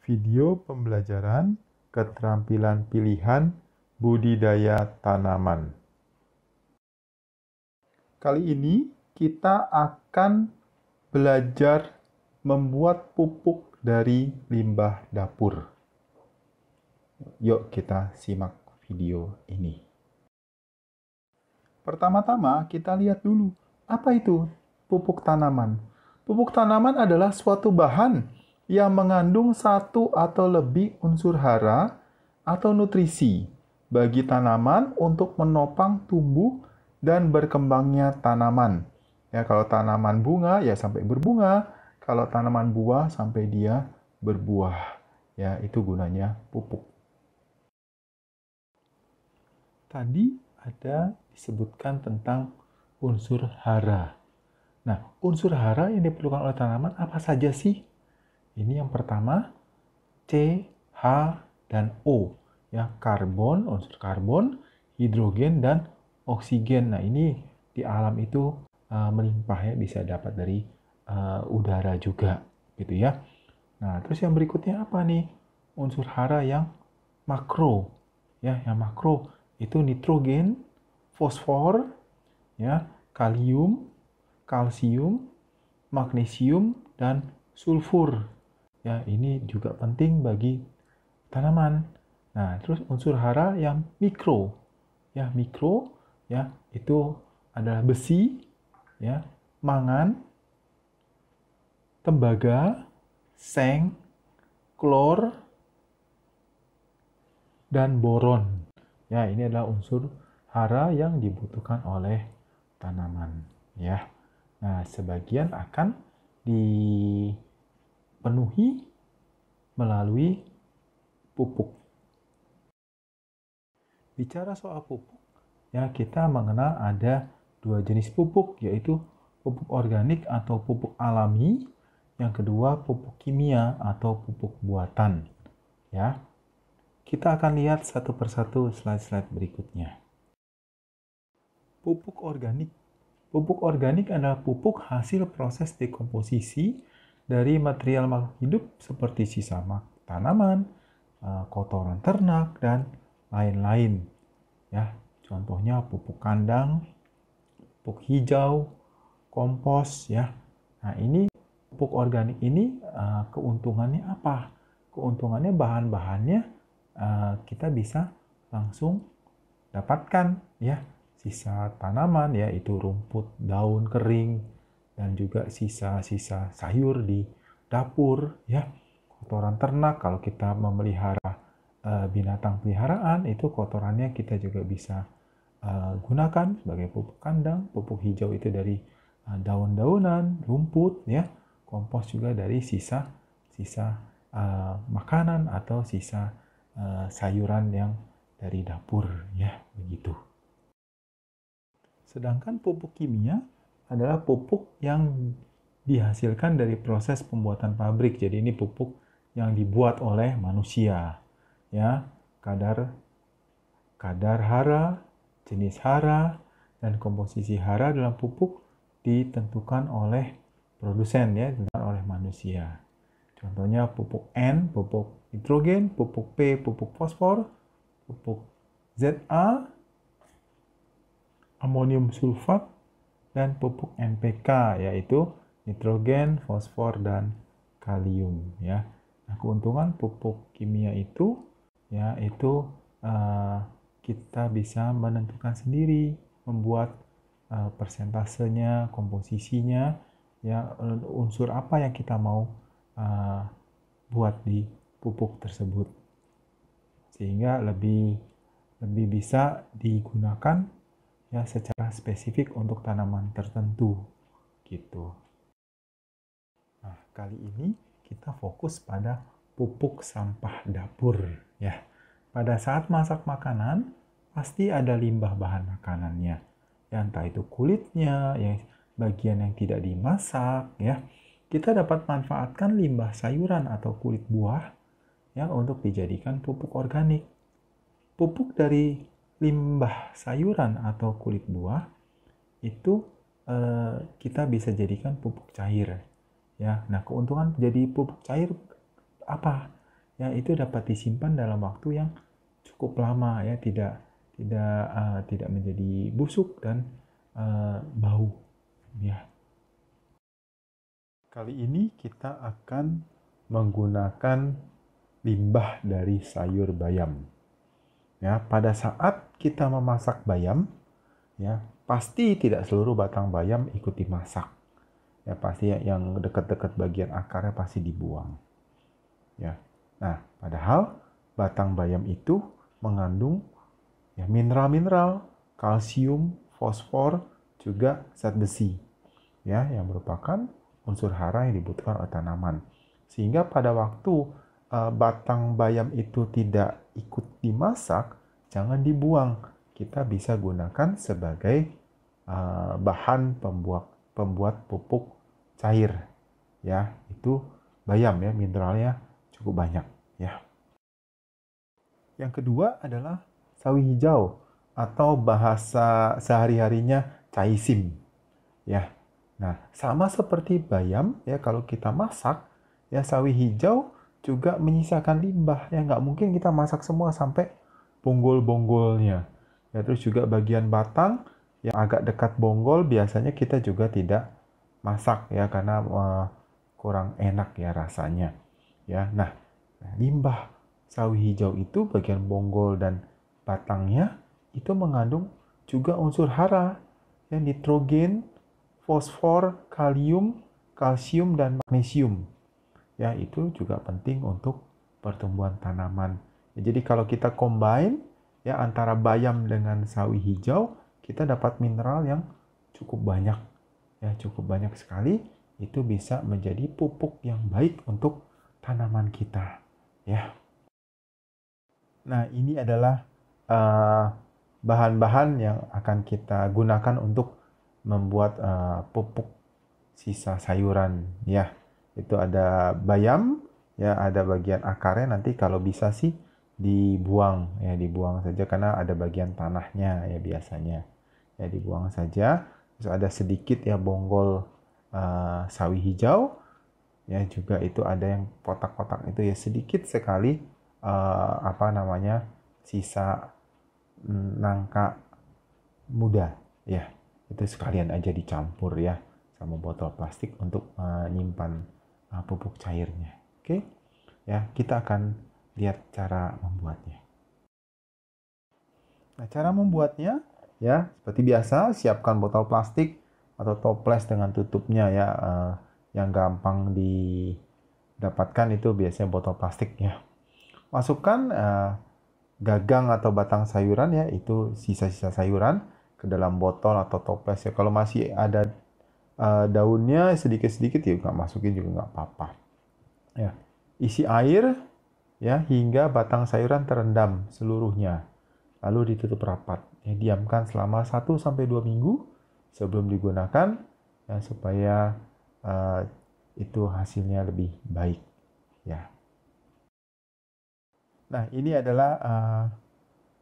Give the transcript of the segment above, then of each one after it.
Video pembelajaran keterampilan pilihan budidaya tanaman. Kali ini kita akan belajar membuat pupuk dari limbah dapur. Yuk kita simak video ini. Pertama-tama kita lihat dulu, apa itu pupuk tanaman? Pupuk tanaman adalah suatu bahan yang mengandung satu atau lebih unsur hara atau nutrisi bagi tanaman untuk menopang tumbuh dan berkembangnya tanaman. Ya, kalau tanaman bunga ya sampai berbunga, kalau tanaman buah sampai dia berbuah. Ya, itu gunanya pupuk. Tadi ada disebutkan tentang unsur hara. Nah, unsur hara yang diperlukan oleh tanaman apa saja sih? Ini yang pertama, C, H, dan O. Ya, karbon, unsur karbon, hidrogen, dan oksigen. Nah, ini di alam itu melimpah ya, bisa dapat dari udara juga, gitu ya. Nah, terus yang berikutnya apa nih? Unsur hara yang makro. Ya, yang makro itu nitrogen, fosfor, ya, kalium, kalsium, magnesium, dan sulfur. Ya, ini juga penting bagi tanaman. Nah, terus unsur hara yang mikro. Ya, mikro ya, itu adalah besi, ya, mangan, tembaga, seng, klor, dan boron. Ya, ini adalah unsur hara yang dibutuhkan oleh tanaman, ya. Nah, sebagian akan dipenuhi melalui pupuk. Bicara soal pupuk, ya kita mengenal ada dua jenis pupuk, yaitu pupuk organik atau pupuk alami, yang kedua pupuk kimia atau pupuk buatan. Ya, kita akan lihat satu persatu slide-slide berikutnya. Pupuk organik. Pupuk organik adalah pupuk hasil proses dekomposisi dari material makhluk hidup seperti sisa tanaman, kotoran ternak, dan lain-lain. Ya, contohnya pupuk kandang, pupuk hijau, kompos. Ya, nah ini pupuk organik ini keuntungannya apa? Keuntungannya bahan-bahannya kita bisa langsung dapatkan, ya, sisa tanaman, yaitu rumput, daun kering, dan juga sisa-sisa sayur di dapur, ya, kotoran ternak. Kalau kita memelihara binatang peliharaan, itu kotorannya kita juga bisa gunakan sebagai pupuk kandang. Pupuk hijau itu dari daun-daunan, rumput, ya. Kompos juga dari sisa makanan atau sisa sayuran yang dari dapur, ya, begitu. Sedangkan pupuk kimia adalah pupuk yang dihasilkan dari proses pembuatan pabrik. Jadi ini pupuk yang dibuat oleh manusia, ya. Kadar hara, jenis hara, dan komposisi hara dalam pupuk ditentukan oleh produsen, ya, ditentukan oleh manusia. Contohnya pupuk N, pupuk nitrogen, pupuk P, pupuk fosfor, pupuk Za, amonium sulfat, dan pupuk NPK, yaitu nitrogen, fosfor, dan kalium. Ya. Nah, keuntungan pupuk kimia itu, ya, itu kita bisa menentukan sendiri, membuat persentasenya, komposisinya, ya, unsur apa yang kita mau buat di pupuk tersebut, sehingga lebih bisa digunakan, ya, secara spesifik untuk tanaman tertentu, gitu. Nah, kali ini kita fokus pada pupuk sampah dapur, ya. Pada saat masak makanan, pasti ada limbah bahan makanannya, ya, entah itu kulitnya, ya, bagian yang tidak dimasak, ya. Kita dapat manfaatkan limbah sayuran atau kulit buah, ya, untuk dijadikan pupuk organik. Pupuk dari limbah sayuran atau kulit buah itu kita bisa jadikan pupuk cair. Ya, nah keuntungan jadi pupuk cair apa? ya itu dapat disimpan dalam waktu yang cukup lama ya, tidak menjadi busuk dan bau ya. Kali ini kita akan menggunakan limbah dari sayur bayam. Ya, pada saat kita memasak bayam, ya, pasti tidak seluruh batang bayam ikut dimasak. Ya, pasti yang dekat-dekat bagian akarnya pasti dibuang. Ya. Nah, padahal batang bayam itu mengandung ya mineral-mineral, kalsium, fosfor, juga zat besi. Ya, yang merupakan unsur hara yang dibutuhkan oleh tanaman. Sehingga pada waktu batang bayam itu tidak ikut dimasak, jangan dibuang. Kita bisa gunakan sebagai bahan pembuat pupuk cair. Ya, itu bayam ya, mineralnya cukup banyak ya. Yang kedua adalah sawi hijau atau bahasa sehari-harinya caisim. Ya. Nah, sama seperti bayam ya, kalau kita masak ya sawi hijau juga menyisakan limbah ya, nggak mungkin kita masak semua sampai bonggol-bonggolnya. Ya, terus juga bagian batang yang agak dekat bonggol biasanya kita juga tidak masak ya, karena kurang enak ya rasanya. Ya, nah limbah sawi hijau itu bagian bonggol dan batangnya itu mengandung juga unsur hara yang nitrogen, fosfor, kalium, kalsium, dan magnesium. Ya, itu juga penting untuk pertumbuhan tanaman. Ya, jadi kalau kita combine ya antara bayam dengan sawi hijau, kita dapat mineral yang cukup banyak. Ya, cukup banyak sekali. Itu bisa menjadi pupuk yang baik untuk tanaman kita. Ya. Nah, ini adalah bahan-bahan yang akan kita gunakan untuk membuat pupuk sisa sayuran ya. Itu ada bayam ya, ada bagian akarnya, nanti kalau bisa sih dibuang ya, dibuang saja karena ada bagian tanahnya ya biasanya. Ya dibuang saja. Terus ada sedikit ya bonggol sawi hijau ya, juga itu ada yang kotak-kotak itu ya, sedikit sekali sisa nangka muda ya, itu sekalian aja dicampur ya sama botol plastik untuk menyimpan pupuk cairnya. Oke ya, kita akan lihat cara membuatnya. Nah, cara membuatnya ya seperti biasa, siapkan botol plastik atau toples dengan tutupnya ya, yang gampang didapatkan itu biasanya botol plastik ya. Masukkan gagang atau batang sayuran ya, itu sisa-sisa sayuran ke dalam botol atau toples ya. Kalau masih ada daunnya sedikit-sedikit ya nggak masukin juga nggak apa-apa. Ya, isi air ya hingga batang sayuran terendam seluruhnya. Lalu ditutup rapat. Ya, diamkan selama 1-2 minggu sebelum digunakan ya, supaya itu hasilnya lebih baik ya. Nah, ini adalah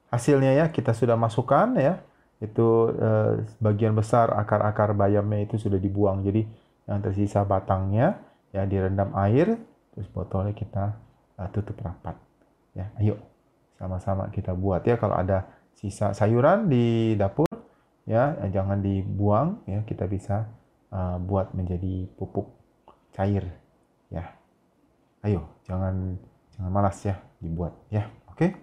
hasilnya ya, kita sudah masukkan ya. Itu bagian besar akar-akar bayamnya itu sudah dibuang. Jadi yang tersisa batangnya ya direndam air, terus botolnya kita tutup rapat. Ya, ayo sama-sama kita buat ya. Kalau ada sisa sayuran di dapur ya, jangan dibuang ya, kita bisa buat menjadi pupuk cair ya. Ayo, jangan malas ya dibuat ya. Oke?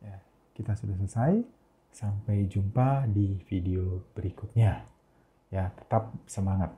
Ya, kita sudah selesai. Sampai jumpa di video berikutnya. Ya, tetap semangat.